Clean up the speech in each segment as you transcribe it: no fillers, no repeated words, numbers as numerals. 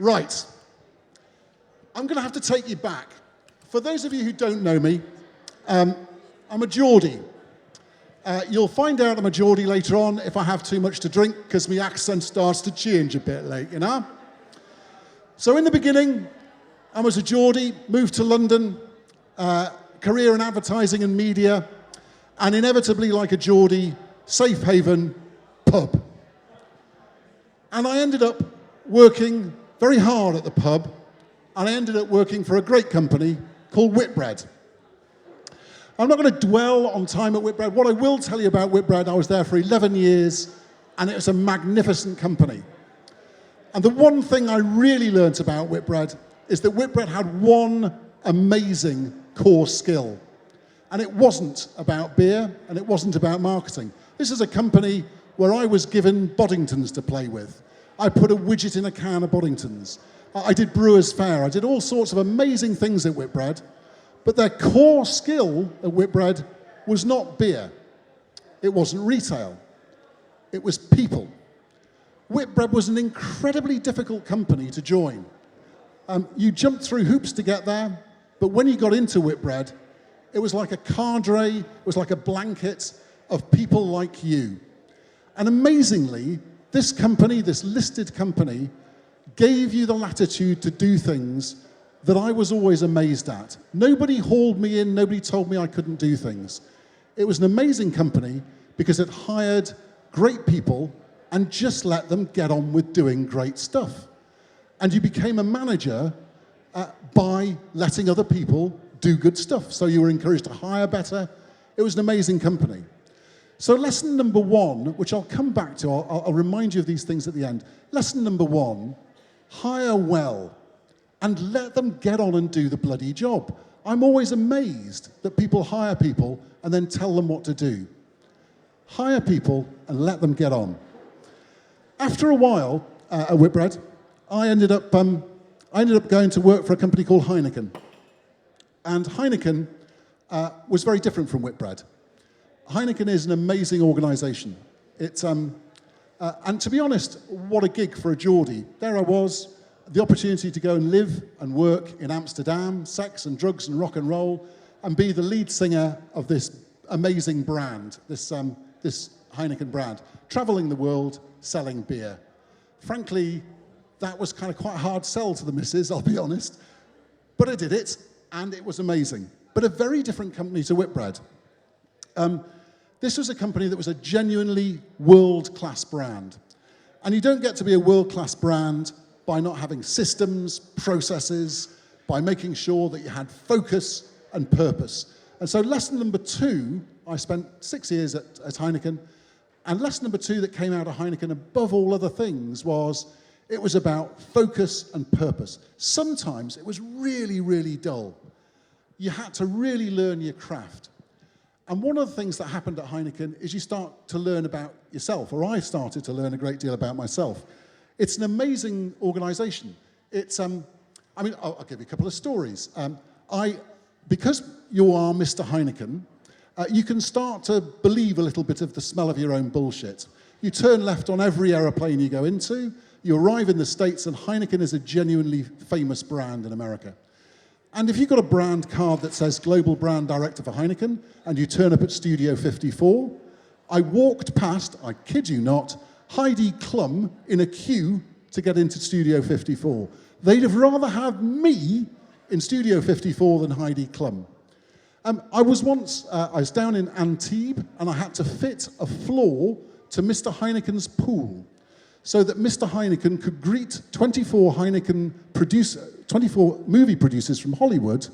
Right. I'm going to have to take you back. For those of you who don't know me, I'm a Geordie. You'll find out I'm a Geordie later on if I have too much to drink, because my accent starts to change a bit late, you know? So in the beginning, I was a Geordie, moved to London, career in advertising and media, and inevitably, like a Geordie, safe haven, pub. And I ended up working very hard at the pub, and I ended up working for a great company called Whitbread. I'm not going to dwell on time at Whitbread. What I will tell you about Whitbread, I was there for 11 years, and it was a magnificent company. And the one thing I really learnt about Whitbread is that Whitbread had one amazing core skill. And it wasn't about beer, and it wasn't about marketing. This is a company where I was given Boddingtons to play with. I put a widget in a can of Boddingtons. I did Brewers Fayre. I did all sorts of amazing things at Whitbread. But their core skill at Whitbread was not beer. It wasn't retail. It was people. Whitbread was an incredibly difficult company to join. You jumped through hoops to get there, but when you got into Whitbread, it was like a cadre, it was like a blanket of people like you. And amazingly, this company, this listed company, gave you the latitude to do things that I was always amazed at. Nobody hauled me in, nobody told me I couldn't do things. It was an amazing company because it hired great people and just let them get on with doing great stuff. And you became a manager by letting other people do good stuff. So you were encouraged to hire better. It was an amazing company. So lesson number one, which I'll come back to, I'll remind you of these things at the end. Lesson number one, hire well and let them get on and do the bloody job. I'm always amazed that people hire people and then tell them what to do. Hire people and let them get on. After a while at Whitbread, I ended up going to work for a company called Heineken. And Heineken was very different from Whitbread. Heineken is an amazing organisation. And to be honest, what a gig for a Geordie. There I was, the opportunity to go and live and work in Amsterdam, sex and drugs and rock and roll, and be the lead singer of this amazing brand, this Heineken brand, travelling the world, selling beer. Frankly, that was kind of quite a hard sell to the missus, I'll be honest. But I did it, and it was amazing. But a very different company to Whitbread. This was a company that was a genuinely world-class brand. And you don't get to be a world-class brand by not having systems, processes, by making sure that you had focus and purpose. And so lesson number two, I spent 6 years at Heineken, and lesson number two that came out of Heineken above all other things was it was about focus and purpose. Sometimes it was really, really dull. You had to really learn your craft. And one of the things that happened at Heineken is you start to learn about yourself, or I started to learn a great deal about myself. It's an amazing organisation. I'll give you a couple of stories. Because you are Mr. Heineken, you can start to believe a little bit of the smell of your own bullshit. You turn left on every aeroplane you go into, you arrive in the States, and Heineken is a genuinely famous brand in America. And if you've got a brand card that says Global Brand Director for Heineken, and you turn up at Studio 54, I walked past, I kid you not, Heidi Klum in a queue to get into Studio 54. They'd have rather have me in Studio 54 than Heidi Klum. I was down in Antibes, and I had to fit a floor to Mr. Heineken's pool so that Mr. Heineken could greet 24 movie producers from Hollywood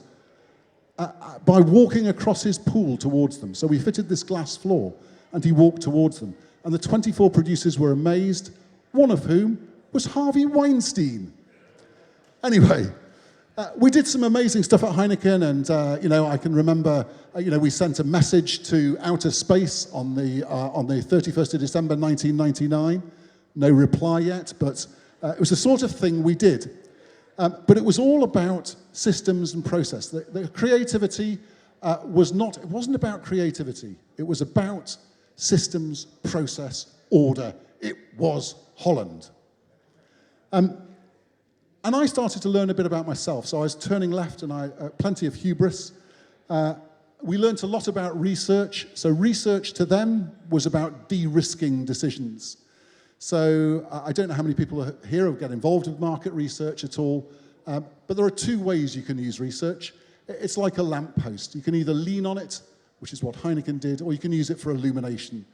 by walking across his pool towards them. So we fitted this glass floor, and he walked towards them. And the 24 producers were amazed, one of whom was Harvey Weinstein. Anyway, we did some amazing stuff at Heineken, and I can remember, we sent a message to outer space on the 31st of December 1999. No reply yet, but it was the sort of thing we did. But it was all about systems and process. The creativity wasn't about creativity. It was about systems, process, order. It was Holland. And I started to learn a bit about myself. So I was turning left and plenty of hubris. We learnt a lot about research. So research to them was about de-risking decisions. So I don't know how many people are here who get involved with market research at all, but there are two ways you can use research. It's like a lamppost. You can either lean on it, which is what Heineken did, or you can use it for illumination.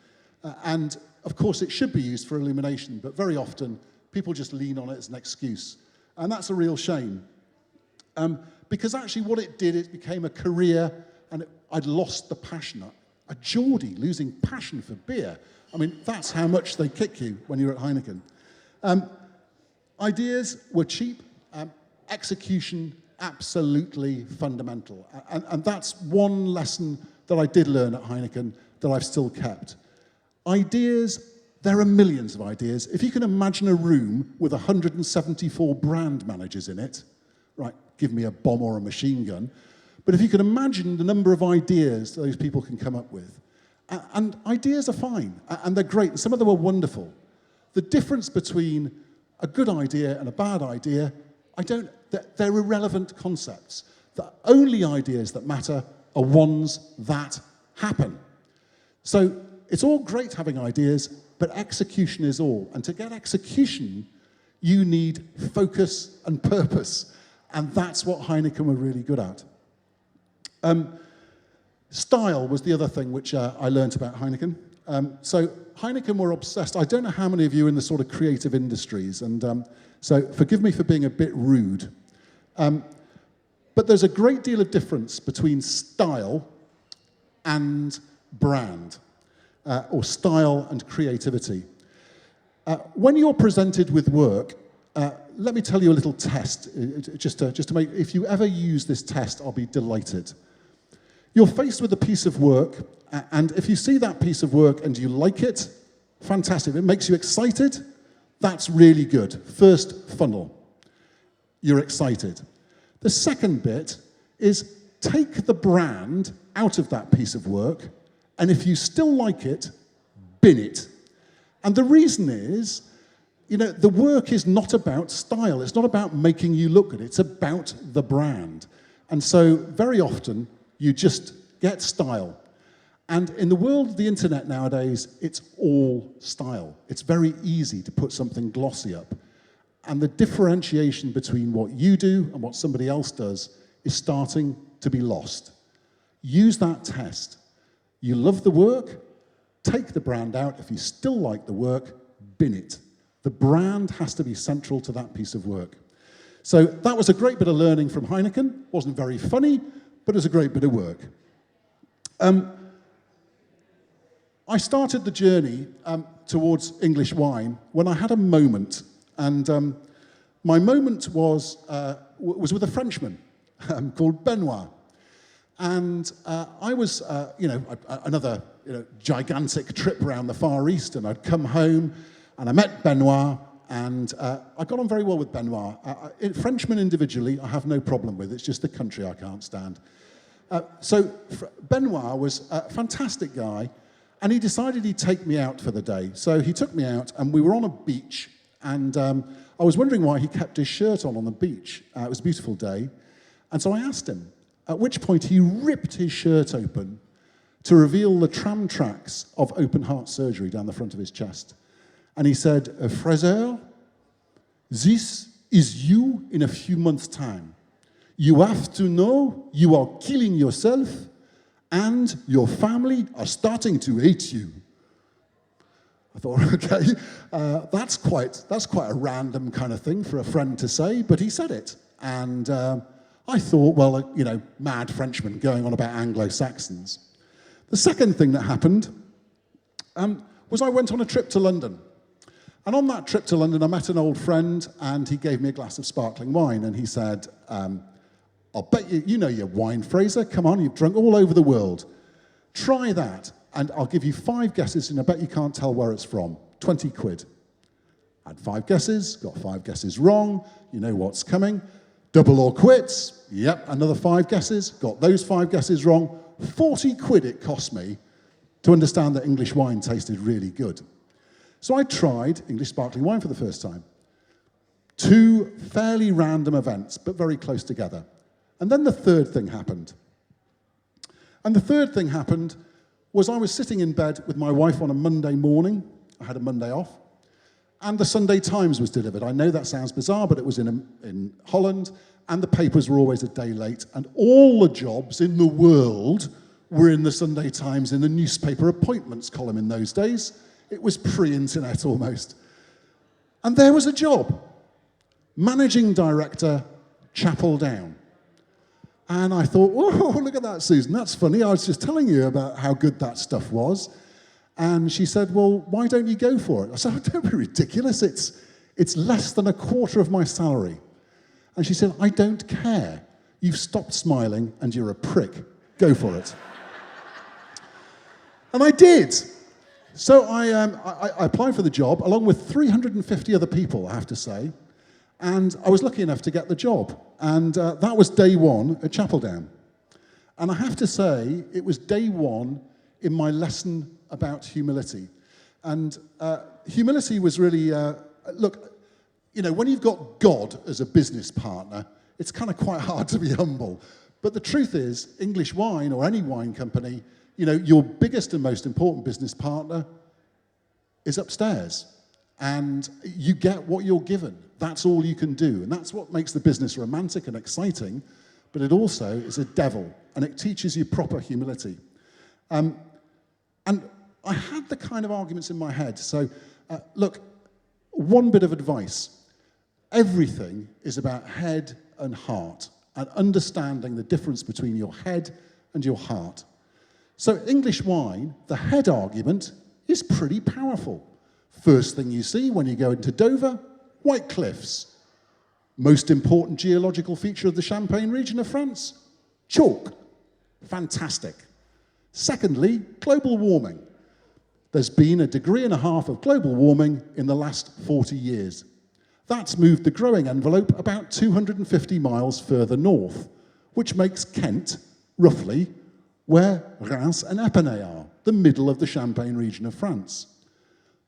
And of course it should be used for illumination, but very often people just lean on it as an excuse. And that's a real shame. Because actually what it did, it became a career, and I'd lost the passion. A Geordie losing passion for beer. I mean, that's how much they kick you when you're at Heineken. Ideas were cheap. Execution, absolutely fundamental. And that's one lesson that I did learn at Heineken that I've still kept. Ideas, there are millions of ideas. If you can imagine a room with 174 brand managers in it, right, give me a bomb or a machine gun, but if you can imagine the number of ideas those people can come up with, and ideas are fine, and they're great, and some of them are wonderful. The difference between a good idea and a bad idea, they're irrelevant concepts. The only ideas that matter are ones that happen. So it's all great having ideas, but execution is all. And to get execution, you need focus and purpose. And that's what Heineken were really good at. Style was the other thing which I learned about Heineken. So Heineken were obsessed. I don't know how many of you are in the sort of creative industries, and so forgive me for being a bit rude. But there's a great deal of difference between style and brand, or style and creativity. When you're presented with work, let me tell you a little test, just to make, if you ever use this test, I'll be delighted. You're faced with a piece of work, and if you see that piece of work and you like it, fantastic. It makes you excited, that's really good. First funnel, you're excited. The second bit is take the brand out of that piece of work, and if you still like it, bin it. And the reason is, you know, the work is not about style. It's not about making you look good. It's about the brand. And so very often, you just get style. And in the world of the internet nowadays, it's all style. It's very easy to put something glossy up. And the differentiation between what you do and what somebody else does is starting to be lost. Use that test. You love the work, take the brand out. If you still like the work, bin it. The brand has to be central to that piece of work. So that was a great bit of learning from Heineken. Wasn't very funny, but it was a great bit of work. I started the journey towards English wine when I had a moment. And my moment was with a Frenchman called Benoit. And I was, another gigantic trip around the Far East, and I'd come home, and I met Benoit, and I got on very well with Benoit. Frenchmen individually, I have no problem with. It's just the country I can't stand. So Benoit was a fantastic guy, and he decided he'd take me out for the day. So he took me out, and we were on a beach, and I was wondering why he kept his shirt on the beach. It was a beautiful day. And so I asked him, at which point he ripped his shirt open to reveal the tram tracks of open heart surgery down the front of his chest. And he said, Frazer, this is you in a few months' time. You have to know you are killing yourself and your family are starting to hate you. I thought, okay, that's quite a random kind of thing for a friend to say, but he said it. And I thought, well, mad Frenchman going on about Anglo-Saxons. The second thing that happened was I went on a trip to London. And on that trip to London, I met an old friend, and he gave me a glass of sparkling wine, and he said, I'll bet you know your wine, Frazer. Come on, you've drunk all over the world. Try that, and I'll give you 5 guesses, and I bet you can't tell where it's from. 20 quid. I had 5 guesses, got 5 guesses wrong. You know what's coming. Double or quits. Yep, another 5 guesses. Got those 5 guesses wrong. 40 quid it cost me to understand that English wine tasted really good. So I tried English sparkling wine for the first time. Two fairly random events, but very close together. And then the third thing happened. And the third thing happened was I was sitting in bed with my wife on a Monday morning. I had a Monday off. And the Sunday Times was delivered. I know that sounds bizarre, but it was in Holland, and the papers were always a day late, and all the jobs in the world were in the Sunday Times in the newspaper appointments column in those days. It was pre-internet almost. And there was a job, Managing Director, Chapel Down. And I thought, whoa, look at that, Susan, that's funny. I was just telling you about how good that stuff was. And she said, well, why don't you go for it? I said, oh, don't be ridiculous. It's less than a quarter of my salary. And she said, I don't care. You've stopped smiling and you're a prick. Go for it. And I did. So I applied for the job along with 350 other people, I have to say. And I was lucky enough to get the job. And that was day one at Chapel Down. And I have to say, it was day one in my lesson about humility. And humility was really, look, you know, when you've got God as a business partner, it's kind of quite hard to be humble. But the truth is, English Wine or any wine company, you know, your biggest and most important business partner is upstairs. And you get what you're given. That's all you can do. And that's what makes the business romantic and exciting. But it also is a devil. And it teaches you proper humility. And I had the kind of arguments in my head. So, look, one bit of advice. Everything is about head and heart and understanding the difference between your head and your heart. So English wine, the head argument is pretty powerful. First thing you see when you go into Dover, White Cliffs. Most important geological feature of the Champagne region of France, chalk. Fantastic. Secondly, global warming. There's been 1.5 degrees of global warming in the last 40 years. That's moved the growing envelope about 250 miles further north, which makes Kent, roughly, where Reims and Epernay are, the middle of the Champagne region of France.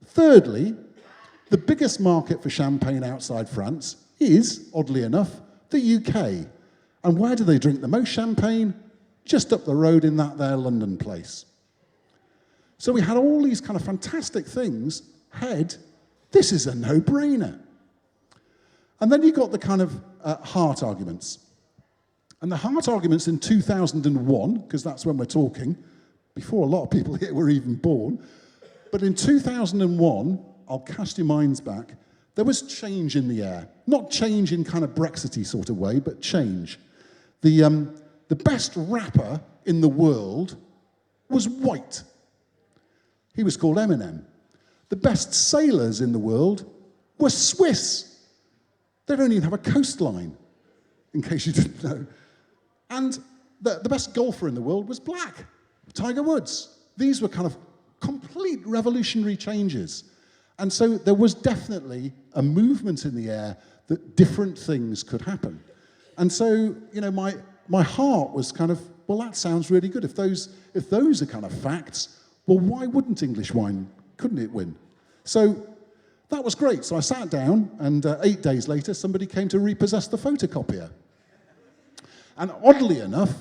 Thirdly, the biggest market for champagne outside France is, oddly enough, the UK. And where do they drink the most champagne? Just up the road in that there London place. So we had all these kind of fantastic things. Head, this is a no-brainer. And then you got the kind of heart arguments. And the heart arguments in 2001, because that's when we're talking, before a lot of people here were even born, but in 2001, I'll cast your minds back, there was change in the air. Not change in kind of Brexity sort of way, but change. The best rapper in the world was white. He was called Eminem. The best sailors in the world were Swiss. They don't even have a coastline, in case you didn't know. And the best golfer in the world was black, Tiger Woods. These were kind of complete revolutionary changes. And so there was definitely a movement in the air that different things could happen. And so, you know, my heart was kind of, well, that sounds really good. If those are kind of facts, well, why wouldn't English wine, couldn't it win? So that was great. So I sat down, and 8 days later, somebody came to repossess the photocopier. And oddly enough,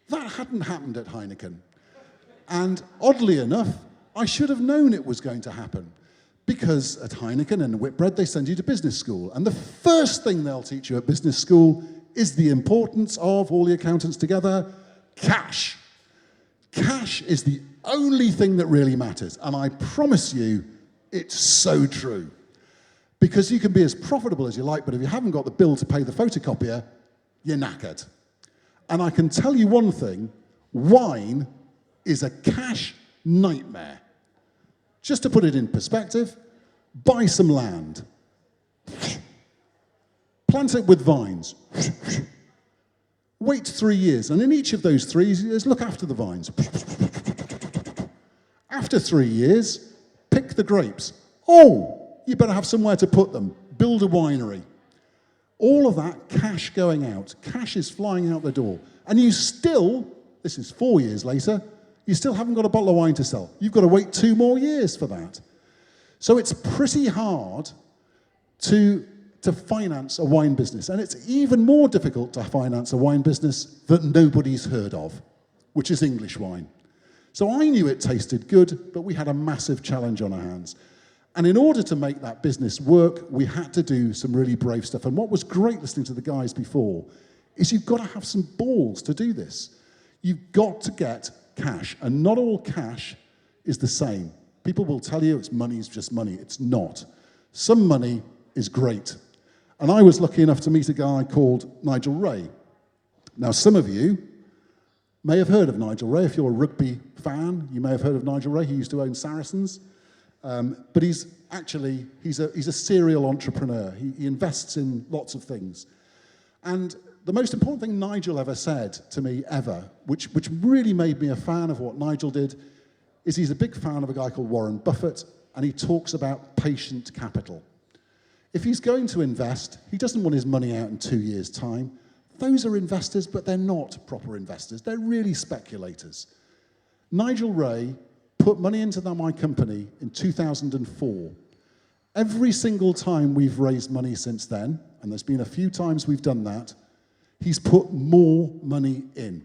that hadn't happened at Heineken. And oddly enough, I should have known it was going to happen. Because at Heineken and Whitbread, they send you to business school. And the first thing they'll teach you at business school is the importance of, all the accountants together, cash. Cash is the only thing that really matters. And I promise you, it's so true. Because you can be as profitable as you like, but if you haven't got the bill to pay the photocopier, you're knackered. And I can tell you one thing, wine is a cash nightmare. Just to put it in perspective, buy some land. Plant it with vines. Wait 3 years, and in each of those 3 years, look after the vines. After 3 years, pick the grapes. Oh, you better have somewhere to put them. Build a winery. All of that cash going out. Cash is flying out the door. And you still, this is 4 years later, you still haven't got a bottle of wine to sell. You've got to wait 2 more years for that. So it's pretty hard to to finance a wine business. And it's even more difficult to finance a wine business that nobody's heard of, which is English wine. So I knew it tasted good, but we had a massive challenge on our hands. And in order to make that business work, we had to do some really brave stuff. And what was great listening to the guys before is you've got to have some balls to do this. You've got to get cash, and not all cash is the same. People will tell you it's money is just money. It's not. Some money is great. And I was lucky enough to meet a guy called Nigel Ray. Now, some of you may have heard of Nigel Ray. If you're a rugby fan, you may have heard of Nigel Ray. He used to own Saracens. But he's a serial entrepreneur. He invests in lots of things. And the most important thing Nigel ever said to me ever, which really made me a fan of what Nigel did, is he's a big fan of a guy called Warren Buffett, and he talks about patient capital. If he's going to invest, he doesn't want his money out in 2 years' time. Those are investors, but they're not proper investors. They're really speculators. Nigel Ray put money into my company in 2004. Every single time we've raised money since then, and there's been a few times we've done that, he's put more money in.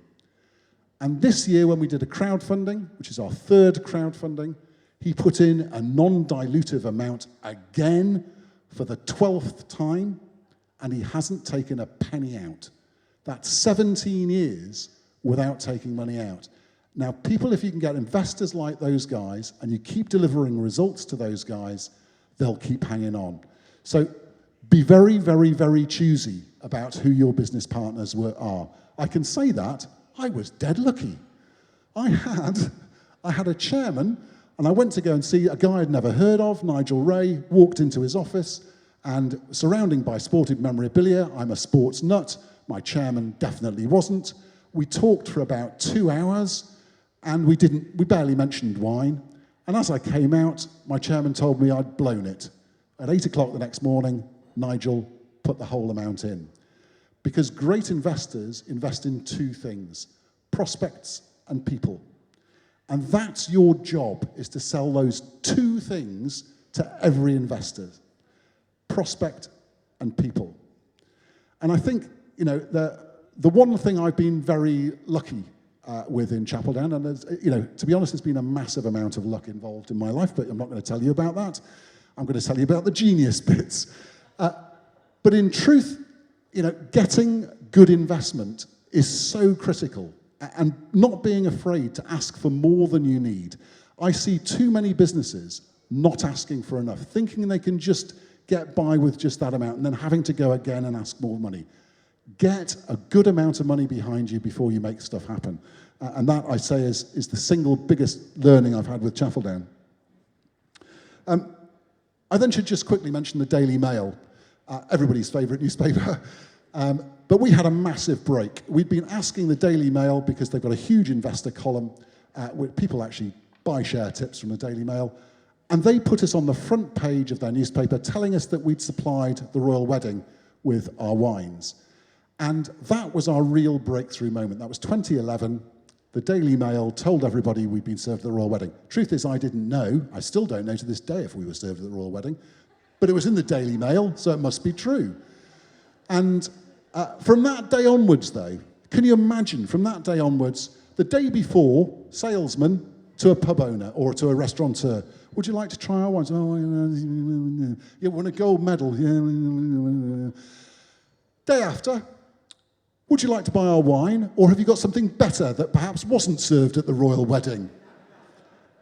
And this year, when we did a crowdfunding, which is our third crowdfunding, he put in a non-dilutive amount again for the 12th time, and he hasn't taken a penny out. That's 17 years without taking money out. Now, people, if you can get investors like those guys, and you keep delivering results to those guys, they'll keep hanging on. So be very, very, very choosy about who your business partners are. I can say that. I was dead lucky. I had a chairman, and I went to go and see a guy I'd never heard of, Nigel Ray, walked into his office, and surrounding by sporting memorabilia, I'm a sports nut, my chairman definitely wasn't. We talked for about 2 hours, and we barely mentioned wine. And as I came out, my chairman told me I'd blown it. At 8 o'clock the next morning, Nigel put the whole amount in. Because great investors invest in two things, prospects and people. And that's your job, is to sell those two things to every investor, prospect and people. And I think, the one thing I've been very lucky with in Chapeldown, and to be honest, there's been a massive amount of luck involved in my life, but I'm not going to tell you about that. I'm going to tell you about the genius bits. But in truth, getting good investment is so critical, and not being afraid to ask for more than you need. I see too many businesses not asking for enough, thinking they can just get by with just that amount and then having to go again and ask more money. Get a good amount of money behind you before you make stuff happen. And that, I say, is the single biggest learning I've had with Chapeldown. I then should just quickly mention the Daily Mail, everybody's favourite newspaper. But we had a massive break. We'd been asking the Daily Mail, because they've got a huge investor column, where people actually buy share tips from the Daily Mail, and they put us on the front page of their newspaper telling us that we'd supplied the royal wedding with our wines. And that was our real breakthrough moment. That was 2011. The Daily Mail told everybody we'd been served at the royal wedding. Truth is, I didn't know. I still don't know to this day if we were served at the royal wedding. But it was in the Daily Mail, so it must be true. And from that day onwards, though, can you imagine, from that day onwards, the day before, salesman to a pub owner or to a restaurateur, would you like to try our wines? Oh, you won a gold medal. Day after, would you like to buy our wine, or have you got something better that perhaps wasn't served at the royal wedding?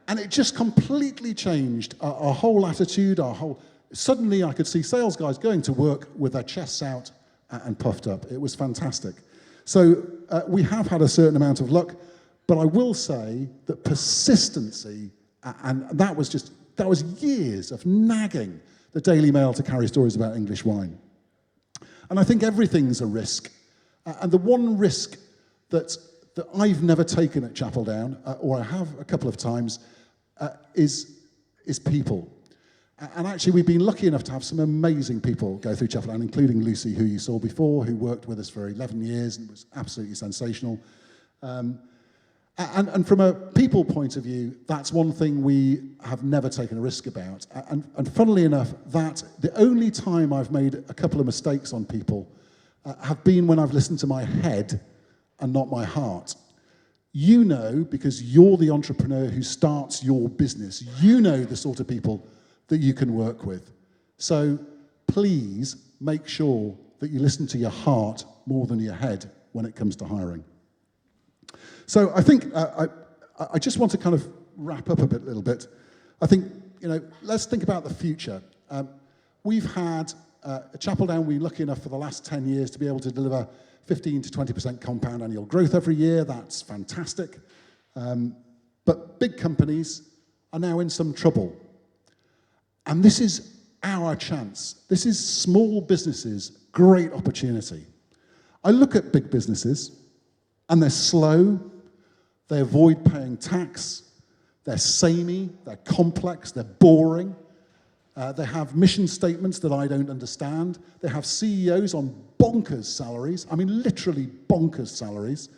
And it just completely changed our whole attitude, Suddenly I could see sales guys going to work with their chests out and puffed up. It was fantastic. So we have had a certain amount of luck, but I will say that persistency, and that was years of nagging the Daily Mail to carry stories about English wine. And I think everything's a risk. And the one risk that I've never taken at Chapeldown, or I have a couple of times, is people. And actually, we've been lucky enough to have some amazing people go through Chapeldown, including Lucy, who you saw before, who worked with us for 11 years and was absolutely sensational. And from a people point of view, that's one thing we have never taken a risk about. And funnily enough, that the only time I've made a couple of mistakes on people have been when I've listened to my head and not my heart. You know, because you're the entrepreneur who starts your business, you know the sort of people that you can work with. So please make sure that you listen to your heart more than your head when it comes to hiring. So I think I just want to kind of wrap up a little bit. I think, let's think about the future. We've had at Chapel Down, we're lucky enough for the last 10 years to be able to deliver 15 to 20% compound annual growth every year. That's fantastic. But big companies are now in some trouble. And this is our chance. This is small businesses' great opportunity. I look at big businesses, and they're slow, they avoid paying tax, they're samey, they're complex, they're boring. They have mission statements that I don't understand. They have CEOs on bonkers salaries, I mean literally bonkers salaries,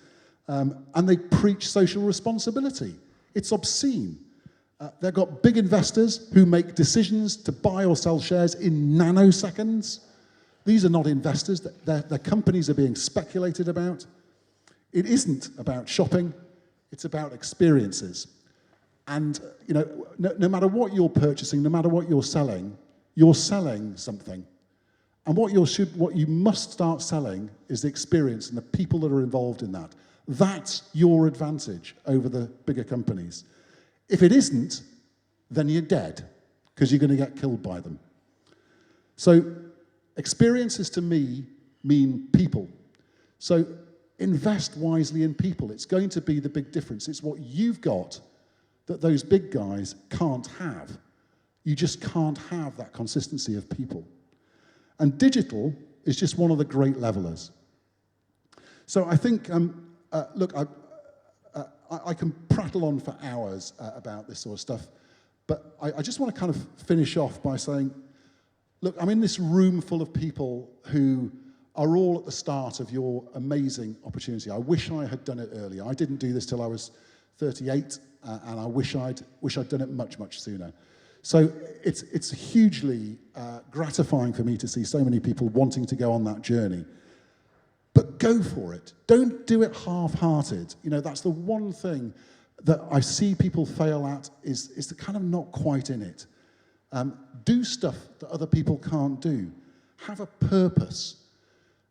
and they preach social responsibility. It's obscene. They've got big investors who make decisions to buy or sell shares in nanoseconds. These are not investors, their companies are being speculated about. It isn't about shopping, it's about experiences. And no matter what you're purchasing, no matter what you're selling something. And what you must start selling is the experience and the people that are involved in that. That's your advantage over the bigger companies. If it isn't, then you're dead, because you're going to get killed by them. So experiences to me mean people. So invest wisely in people. It's going to be the big difference. It's what you've got that those big guys can't have. You just can't have that consistency of people. And digital is just one of the great levelers. So I think, look, I can prattle on for hours about this sort of stuff, but I just want to kind of finish off by saying, look, I'm in this room full of people who are all at the start of your amazing opportunity. I wish I had done it earlier. I didn't do this till I was 38, and I wish I'd done it much, much sooner. So it's hugely gratifying for me to see so many people wanting to go on that journey. But go for it. Don't do it half-hearted. That's the one thing that I see people fail at is the kind of not quite in it. Do stuff that other people can't do. Have a purpose.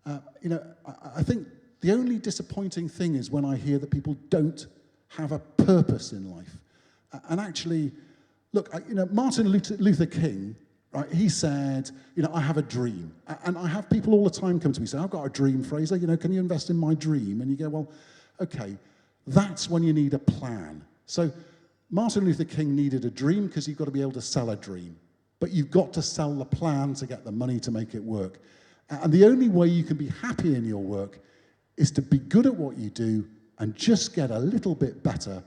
I think the only disappointing thing is when I hear that people don't have a purpose in life. And actually, look, Martin Luther King, right, he said, I have a dream. And I have people all the time come to me and say, I've got a dream, Frazer, can you invest in my dream? And you go, well, okay, that's when you need a plan. So Martin Luther King needed a dream because you've got to be able to sell a dream. But you've got to sell the plan to get the money to make it work. And the only way you can be happy in your work is to be good at what you do and just get a little bit better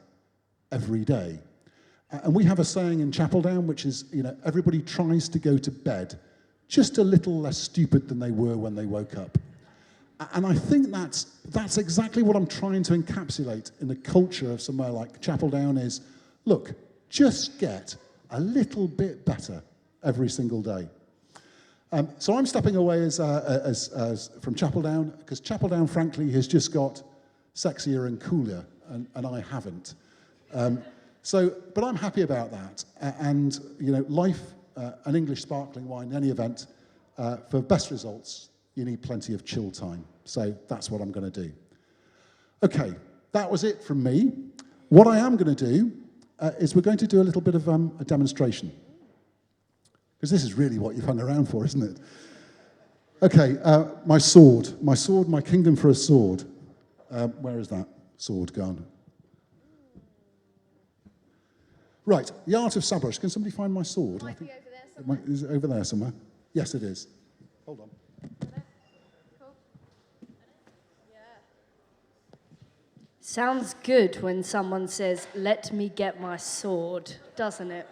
every day. And we have a saying in Chapel Down, which is, everybody tries to go to bed just a little less stupid than they were when they woke up. And I think that's exactly what I'm trying to encapsulate in the culture of somewhere like Chapel Down is, look, just get a little bit better every single day. So I'm stepping away as from Chapel Down, because Chapel Down, frankly, has just got sexier and cooler, and I haven't. But I'm happy about that. And, life, an English sparkling wine, in any event, for best results, you need plenty of chill time. So that's what I'm going to do. Okay, that was it from me. What I am going to do is we're going to do a little bit of a demonstration. Because this is really what you've hung around for, isn't it? Okay, my sword, my kingdom for a sword. Where is that sword gone? Right, the art of sabotage. Can somebody find my sword? Might be over there somewhere. Is it over there somewhere? Yes, it is. Hold on. Cool. Yeah. Sounds good when someone says, "Let me get my sword," doesn't it?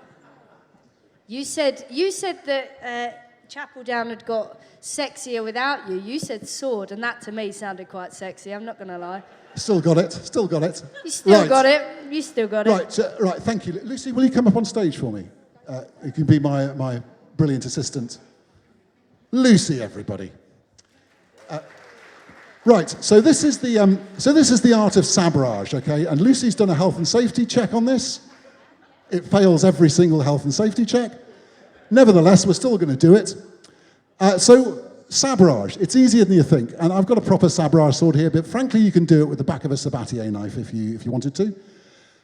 You said that Chapel Down had got sexier without you. You said sword, and that to me sounded quite sexy. I'm not going to lie. Still got it. Still got it. You still Right. got it. You still got it. Right. Thank you, Lucy. Will you come up on stage for me? You can be my brilliant assistant, Lucy. Everybody. Right. So this is the art of sabrage. Okay. And Lucy's done a health and safety check on this. It fails every single health and safety check. Nevertheless, we're still going to do it. So sabrage, it's easier than you think. And I've got a proper sabrage sword here, but frankly, you can do it with the back of a sabatier knife if you wanted to.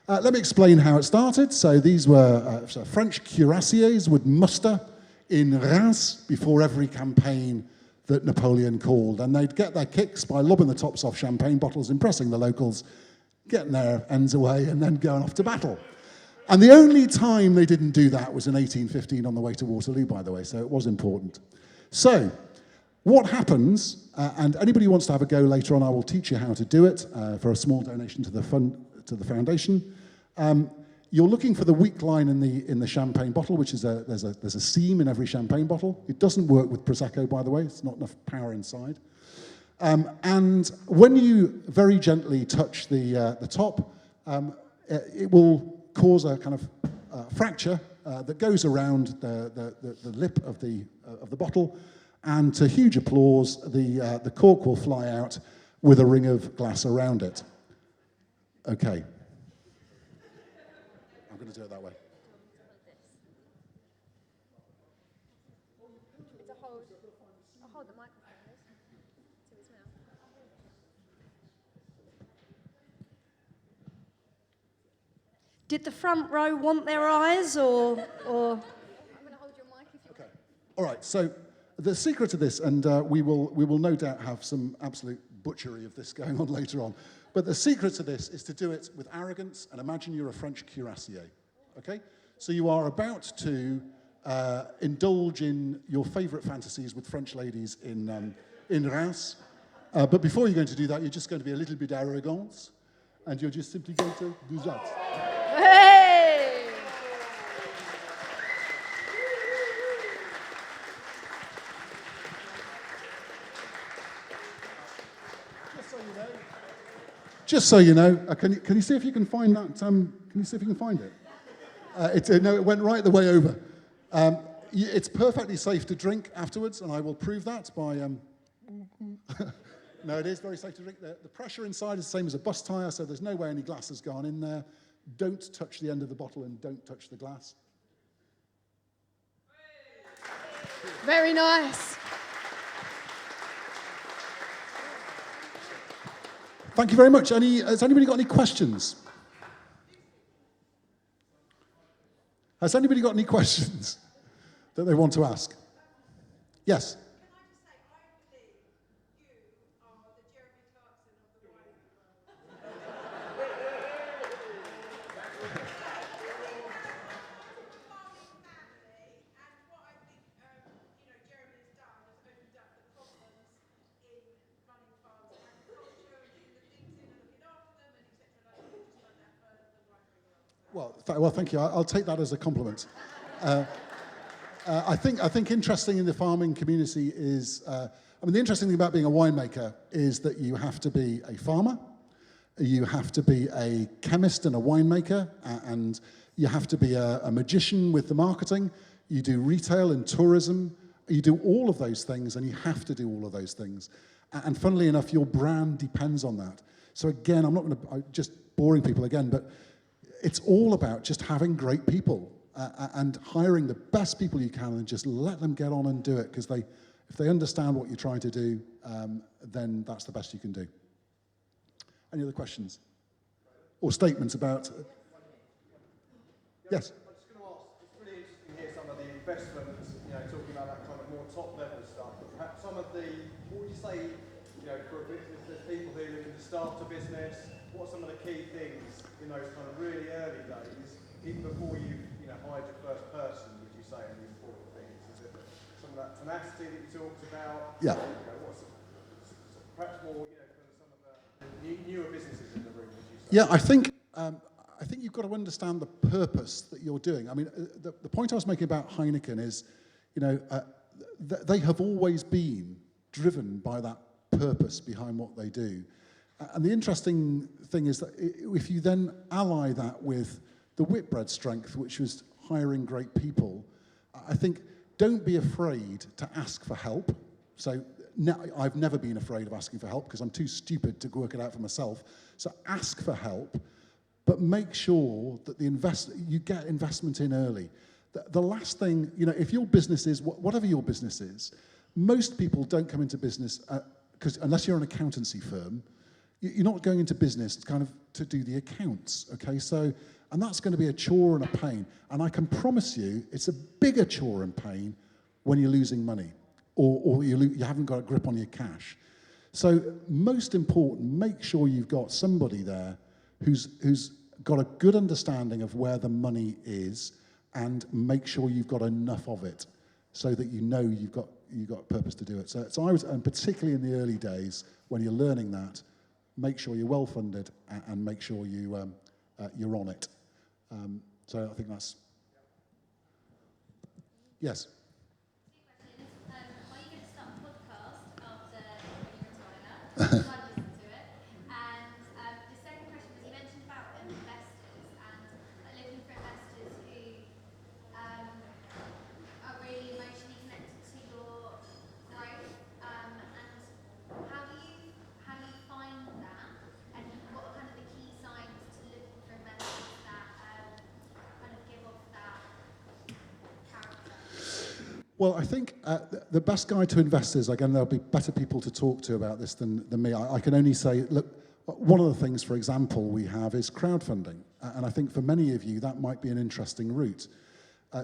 Let me explain how it started. So these were French cuirassiers would muster in Reims before every campaign that Napoleon called. And they'd get their kicks by lobbing the tops off champagne bottles, impressing the locals, getting their ends away, and then going off to battle. And the only time they didn't do that was in 1815 on the way to Waterloo, by the way, so it was important. So, what happens, and anybody who wants to have a go later on, I will teach you how to do it for a small donation to the foundation. You're looking for the weak line in the champagne bottle, which is there's a seam in every champagne bottle. It doesn't work with Prosecco, by the way, it's not enough power inside. And when you very gently touch the top, it will cause a kind of fracture that goes around the lip of the bottle, and to huge applause, the cork will fly out with a ring of glass around it. Okay. I'm going to do it that way. I'll hold the microphone. Did the front row want their eyes, or? I'm going to hold your mic if you Okay. All right. So the secret to this, and we will no doubt have some absolute butchery of this going on later on, but the secret to this is to do it with arrogance and imagine you're a French cuirassier. Okay. So you are about to indulge in your favourite fantasies with French ladies in Reims, but before you're going to do that, you're just going to be a little bit arrogant, and you're just simply going to do that. Hey! Just so you know, can you see if you can find that? Can you see if you can find it? No, it went right the way over. It's perfectly safe to drink afterwards, and I will prove that by. No, it is very safe to drink. The pressure inside is the same as a bus tyre, so there's no way any glass has gone in there. Don't touch the end of the bottle and don't touch the glass. Very nice. Thank you very much. Has anybody got any questions? Has anybody got any questions that they want to ask? Yes. Well, thank you. I'll take that as a compliment. I think interesting in the farming community is, the interesting thing about being a winemaker is that you have to be a farmer, you have to be a chemist and a winemaker, and you have to be a magician with the marketing. You do retail and tourism. You do all of those things, and you have to do all of those things. And funnily enough, your brand depends on that. So again, I'm not going to just boring people again, but it's all about just having great people and hiring the best people you can and just let them get on and do it, because if they understand what you're trying to do, then that's the best you can do. Any other questions? Or statements about... Yes? I'm just going to ask, it's really interesting to hear some of the investments, talking about that kind of more top-level stuff, but perhaps some of the, what would you say, for a business, there's people who are looking to start a business, what are some of the key things in those kind of really early days, even before you've hired your first person, would you say, are the important things? Is it some of that tenacity that you talked about? Yeah. Perhaps more, for some of the newer businesses in the room, would you say? Yeah, I think you've got to understand the purpose that you're doing. I mean, the point I was making about Heineken is, they have always been driven by that purpose behind what they do. And the interesting thing is that if you then ally that with the Whitbread strength, which was hiring great people, I think don't be afraid to ask for help. So I've never been afraid of asking for help because I'm too stupid to work it out for myself. So ask for help, but make sure that you get investment in early. The last thing, if your business is, whatever your business is, most people don't come into business, because unless you're an accountancy firm, you're not going into business to do the accounts, okay? So, and that's going to be a chore and a pain. And I can promise you, it's a bigger chore and pain when you're losing money or you haven't got a grip on your cash. So most important, make sure you've got somebody there who's got a good understanding of where the money is, and make sure you've got enough of it so that you've got purpose to do it. So and particularly in the early days when you're learning that, make sure you're well funded and make sure you're on it. So I think that's, yes. Are you going to start a podcast after you retire? I'd listen to it. And the second question was, you mentioned about investors and looking for investors who are really emotionally connected to your growth. And how do you find that? And what are kind of the key signs to looking for investors that kind of give off that character? Well, I think the best guide to investors, again, there'll be better people to talk to about this than me. I can only say, look, one of the things, for example, we have is crowdfunding. And I think for many of you, that might be an interesting route.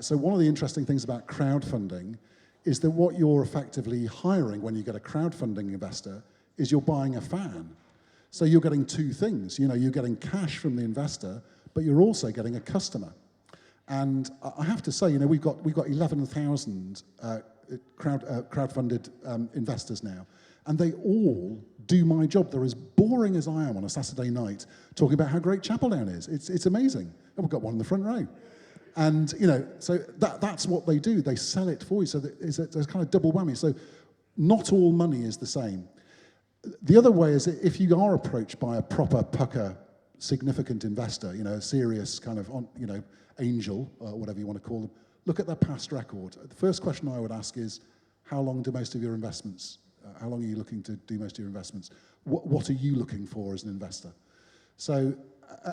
So one of the interesting things about crowdfunding is that what you're effectively hiring when you get a crowdfunding investor is you're buying a fan. So you're getting two things. You're getting cash from the investor, but you're also getting a customer. And I have to say, we've got 11,000 crowdfunded investors now, and they all do my job. They're as boring as I am on a Saturday night, talking about how great Chapeldown is. It's amazing. And we've got one in the front row. And, so that's what they do. They sell it for you. So there's kind of double whammy. So not all money is the same. The other way is if you are approached by a proper pucker, significant investor, a serious kind of, angel, or whatever you want to call them, look at their past record. The first question I would ask is, how long are you looking to do most of your investments? What are you looking for as an investor? So,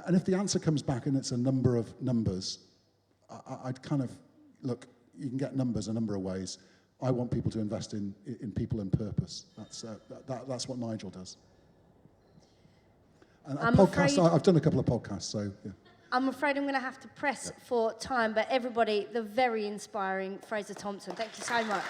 and if the answer comes back and it's a number of numbers, I'd kind of, look, you can get numbers a number of ways. I want people to invest in people and purpose. That's what Nigel does. And I've done a couple of podcasts, so yeah. I'm afraid I'm going to have to press for time, but everybody, the very inspiring Frazer Thompson. Thank you so much.